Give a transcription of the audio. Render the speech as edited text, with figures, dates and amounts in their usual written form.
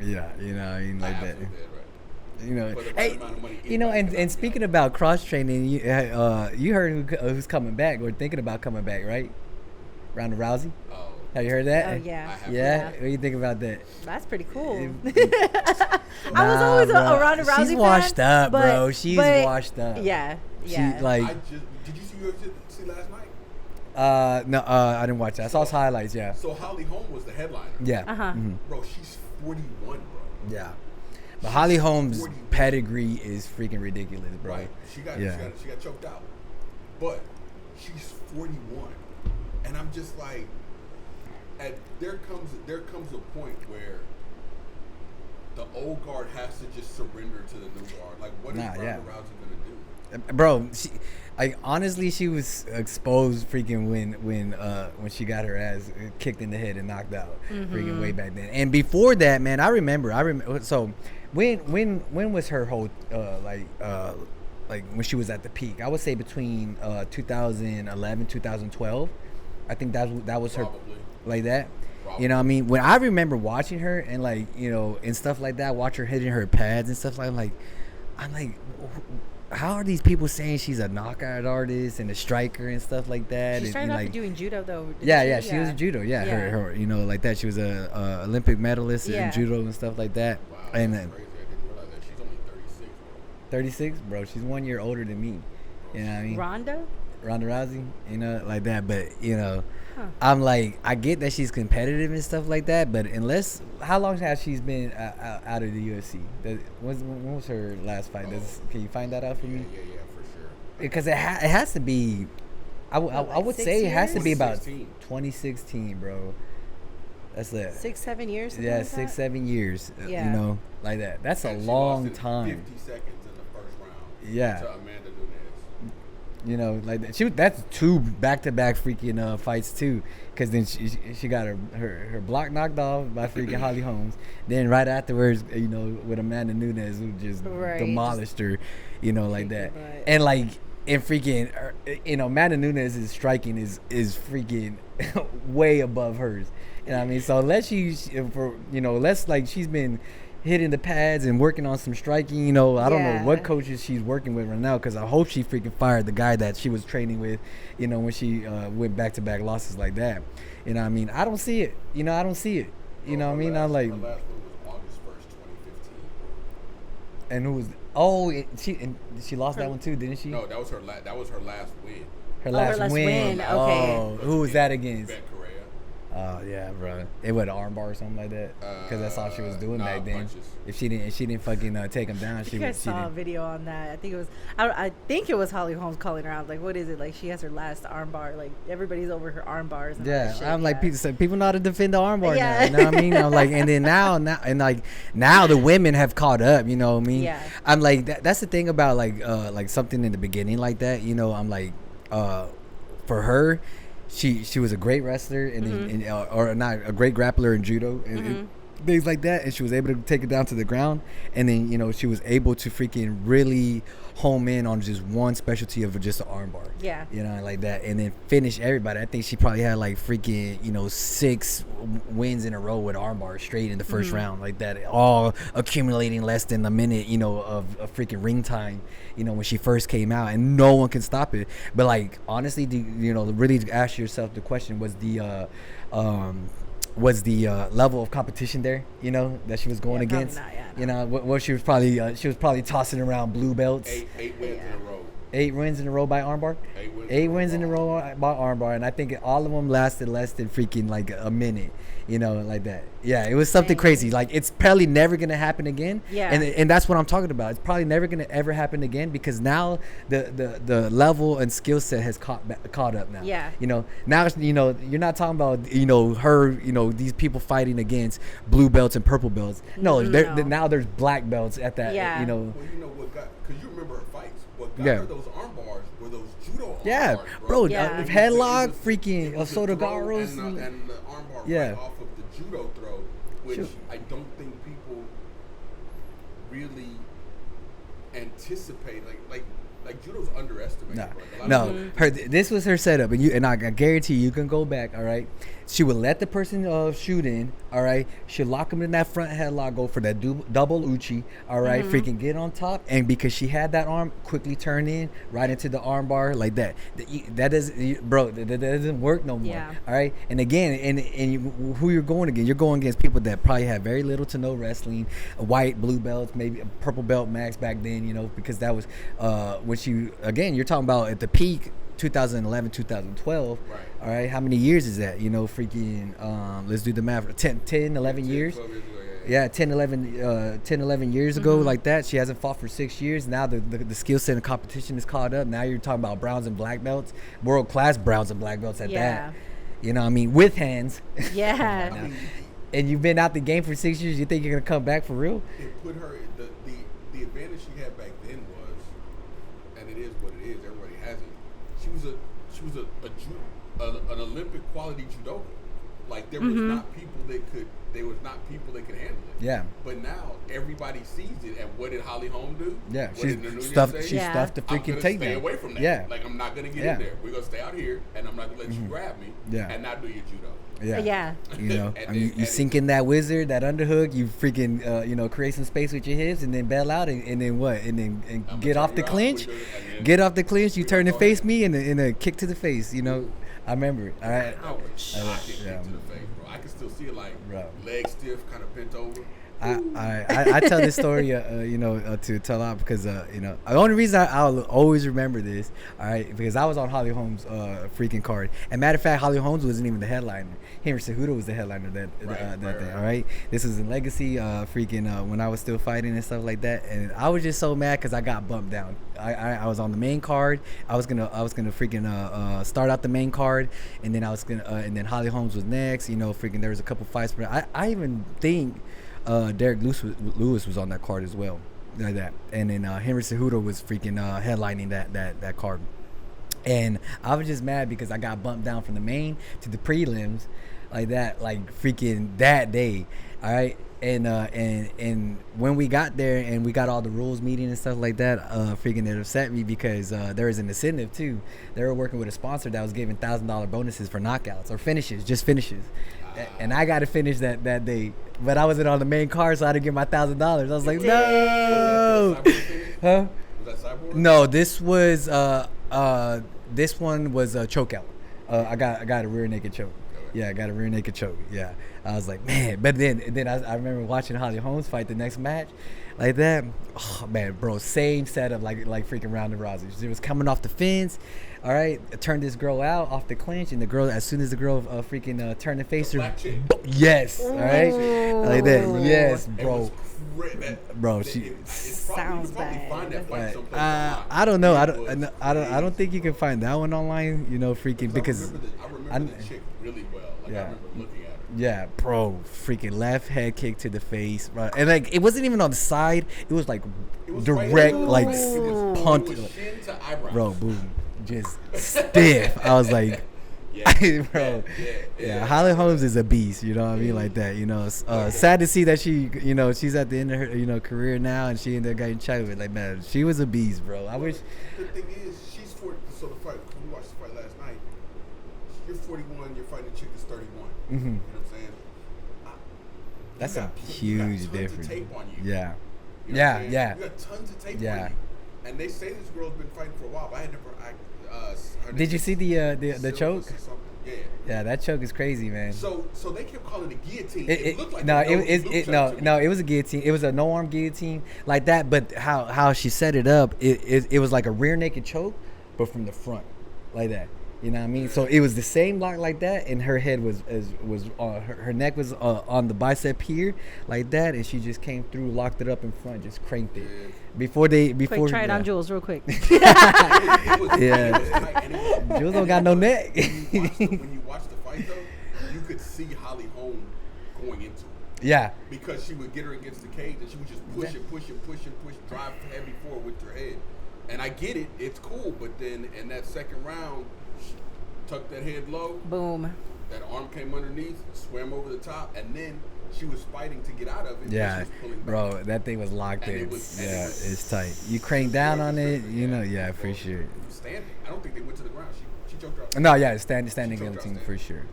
Yeah, I mean, like that. Absolutely dead right. You know, For the right hey, amount of money, you know, anybody and, can and knock me speaking out. about cross training, you heard who's coming back or thinking about coming back, right? Ronda Rousey. Oh, Have you heard Oh that? yeah, I have Yeah. yeah. heard What do you think about that? That's pretty cool. So I was Nah, always bro. a Ronda Rousey She's fan, washed up, but, bro. She's but washed up. yeah, She yeah. like, did you see UFC last night? no, I didn't watch that. I saw his highlights. Yeah. So Holly Holm was the headliner. Yeah. Uh-huh. Bro, she's 41, bro. Yeah. But Holly Holm's 41. pedigree is freaking ridiculous, bro. Right. She got choked out. But she's 41. And I'm just like, there comes a point where the old guard has to just surrender to the new guard. Like, what is Ronda Rousey gonna do? Bro, honestly, she was exposed freaking when she got her ass kicked in the head and knocked out, freaking way back then. And before that, man, I remember. So when was her whole like when she was at the peak? I would say between 2011 2012. I think that was her. Probably. Like that. Probably. You know what I mean? When I remember watching her and like, and stuff like that, watch her hitting her pads and stuff like I'm like, how are these people saying she's a knockout artist and a striker and stuff like that? She started and off like, doing judo though. Yeah, she was a judo. Yeah, her like that. She was a Olympic medalist in judo and stuff like that. Wow, And that's crazy. I didn't realize that. She's only 36, bro. 36, bro. She's 1 year older than me. You know what I mean? Ronda Rousey, like that. But I'm like, I get that she's competitive and stuff like that, but how long has she been out of the UFC? When was her last fight? Can you find that out for me? Yeah, for sure. Because it has to be, I would say it has to be about 2016. 2016, bro. That's it. 6-7 years. Yeah, Like 6-7 years. Yeah. Like that. That's a And she long lost in time. 50 seconds in the first round. Yeah. To Amanda Nunes. Like that. That's 2 back-to-back freaking fights too. Because then she got her block knocked off by freaking Holly Holmes. Then right afterwards, with Amanda Nunes, who just demolished her, like that. And freaking, Amanda Nunes' striking is freaking way above hers. You know what I mean? So unless like she's been hitting the pads and working on some striking, I don't know what coaches she's working with right now, because I hope she freaking fired the guy that she was training with, when she went back-to-back losses like that. You know what I mean? I don't see it. I don't see it. You know what I mean? I'm like, Her last one was August 1st, 2015. and who was? She lost that one too, didn't she? No, that was her last win. Her last win. Okay. Oh, who was that against? Bet Correa. Oh yeah, bro. It was an armbar or something like that. Because that's all she was doing back then. Punches. If she didn't fucking take him down, I she think I would. saw a video on that. I think it was Holly Holmes calling her out. Like, what is it? Like, she has her last armbar. Like, everybody's over her arm bars. And all that shit. I'm like, people know how to defend the armbar Yeah. now. You know what I mean? I'm like, and then now the women have caught up. You know what I mean? Yeah. I'm like, that's the thing about like something in the beginning like that. I'm like, for her, she was a great wrestler and or not a great grappler in judo and things like that, and she was able to take it down to the ground, and then she was able to freaking really home in on just one specialty of just an armbar. Yeah. Like that, and then finish everybody. I think she probably had like freaking 6 wins in a row with armbar straight in the first round, like that, all accumulating less than a minute of freaking ring time, when she first came out, and no one can stop it. But like, honestly, really ask yourself the question, was the level of competition there, that she was going against? Not, what she was probably tossing around blue belts. 8 wins in a row. 8 wins in a row by armbar. 8 wins in a row by armbar, and I think all of them lasted less than freaking like a minute, like that. Yeah, it was something crazy. Like, it's probably never gonna happen again. Yeah. And that's what I'm talking about. It's probably never gonna ever happen again, because now the level and skill set has caught up now. Yeah. Now you're not talking about her these people fighting against blue belts and purple belts. No, now there's black belts at that. Yeah. Well, what got, because you remember her fights. What got her those arm bars were those judo arm Yeah, bars, bro. Yeah. Headlock, freaking Sotogaros. And the arm bar Yeah. right off of the judo throw, which Sure. I don't think people really anticipate. Like like judo's underestimated. No, bro. Like, a lot no. of people- This was her setup, and I guarantee you can go back. All right, she would let the person shoot in. All right, she'd lock him in that front headlock, go for that double uchi. All right, freaking get on top, and because she had that arm, quickly turn in right into the arm bar like that. That doesn't, bro. That doesn't work no more. Yeah. All right, and again, who you're going against? You're going against people that probably have very little to no wrestling, white, blue belts, maybe a purple belt max back then. You know, because that was when she again. You're talking about at the peak. 2011, 2012. Right. All right. How many years is that? You know, freaking, let's do the math. 10, 11 years. 12 years ago, Yeah, 10, 11 years ago, like that. She hasn't fought for 6 years. Now the skill set and competition is caught up. Now you're talking about browns and black belts, world-class browns and black belts at that. You know what I mean? With hands. Yeah. I mean, And you've been out the game for 6 years. You think you're going to come back for real? it put her the advantage she had back then was, and it is what it is. Everybody has it. She was an Olympic quality judoka. Like there was not people that could handle it. Yeah. But now everybody sees it. And what did Holly Holm do? Yeah. What She did Nunez stuffed say? stuffed the I'm freaking gonna stay takedown. away from that. Yeah. Like I'm not gonna get Yeah. in there. We're gonna stay out here, and I'm not gonna let you grab me. Yeah. And not do your judo. Yeah. You know, And I mean, then- you sink in that wizard, that underhook, you freaking, create some space with your hips and then bail out and then what? And then I'ma get turn off you the out, clinch. we do it, and then Get off the clinch, you we turn gonna and go face ahead. me and a kick to the face, you know. I remember it. All right. That was shocking yeah. kick to the face, bro. I can still see it like Bro. leg stiff, kind of bent over. I tell this story, to tell out because, the only reason I'll always remember this, all right, because I was on Holly Holm's freaking card. And matter of fact, Holly Holmes wasn't even the headliner. Henry Cejudo was the headliner that thing, all right? This was in Legacy, when I was still fighting and stuff like that. And I was just so mad because I got bumped down. I was on the main card. I was gonna freaking start out the main card, and then and then Holly Holmes was next. Freaking there was a couple fights, but I even think Derek Lewis was on that card as well, like that. And then Henry Cejudo was freaking headlining that card. And I was just mad because I got bumped down from the main to the prelims, like that, like freaking that day. All right. And when we got there and we got all the rules meeting and stuff like that, freaking it upset me because there was an incentive too. They were working with a sponsor that was giving $1,000 bonuses for knockouts or finishes, just finishes. And I got to finish that day, but I wasn't on the main card, so I didn't get my $1,000. I was like, no, huh? Was that Cyborg? No, this was this one was a chokeout. I got a rear naked choke. Yeah, I got a rear naked choke. Yeah, I was like, man. But then I remember watching Holly Holmes fight the next match, like that. Oh man, bro, same setup like freaking Ronda Rousey. She was coming off the fence. All right, turned this girl out off the clinch, and the girl, as soon as the girl freaking turned and faced her, Black chick. yes, all right, like that, yes, It bro. was Bro, it's she- probably, Sounds you can probably bad. find that fight someplace I online. don't know. It I don't was think you can find that one online. Freaking because I remember the chick really well. Like Yeah. I remember looking at her. yeah, bro, freaking left head kick to the face, bro. And like it wasn't even on the side. It was like It was direct, right like it was, punt, it was shin to eyebrows. bro, boom, just stiff. I was like, Yeah, bro, yeah. Holly Holmes is a beast. You know what I mean, like that. Sad to see that she, she's at the end of her, career now, and she ended up getting child with. Like, man, she was a beast, bro. I wish. The thing is, she's 40. So the fight, we watched the fight last night. You're 41. You're fighting a chick that's 31. Mm-hmm. You know what I'm saying? That's You a got huge tons of difference. tape on you. Yeah. You know what I'm saying? Yeah. You got tons of tape Yeah. on you. And they say this girl's been fighting for a while, but I had never. Her Did name you is see the Silva choke? or something. Yeah. Yeah, that choke is crazy, man. So they kept calling it guillotine. It looked like it was a guillotine. It was a no arm guillotine like that. But how she set it up, it was like a rear naked choke, but from the front, like that. You know what I mean? So it was the same lock like that, and her head was her neck was on the bicep here like that, and she just came through, locked it up in front, just cranked it. Before Quick, try it on Jules real quick. Yeah. Jules don't got no neck. When you watch the fight though, you could see Holly Holm going into it. Yeah. Because she would get her against the cage and she would just push, drive heavy forward with her head. And I get it, it's cool, but then in that second round, she tucked that head low. Boom. that arm came underneath, swam over the top, and then she was fighting to get out of it. Yeah, she was pulling back. bro, that thing was locked And in. it was- and Yeah, it was- it's tight. You crank down on it, you know. Yeah, for sure. Standing. I don't think they went to the ground. She choked her out. No, yeah, standing She choked her out guillotine standing. for sure.